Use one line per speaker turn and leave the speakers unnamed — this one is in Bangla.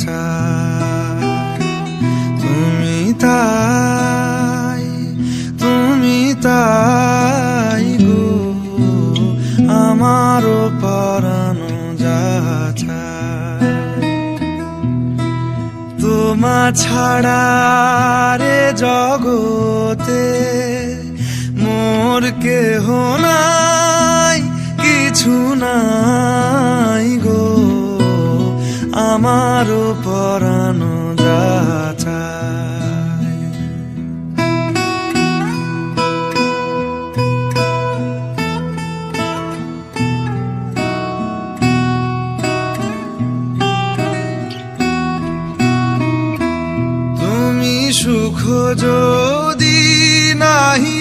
চাই। তুমি তাই, তুমি তাই গো আমারও পরানো যা চাই। তোমা ছাড়া রে জগতে মোর কেহ নাই, কিছু নাই গো আমারও পরানো যা চাই। তুমি সুখ যদি নাহি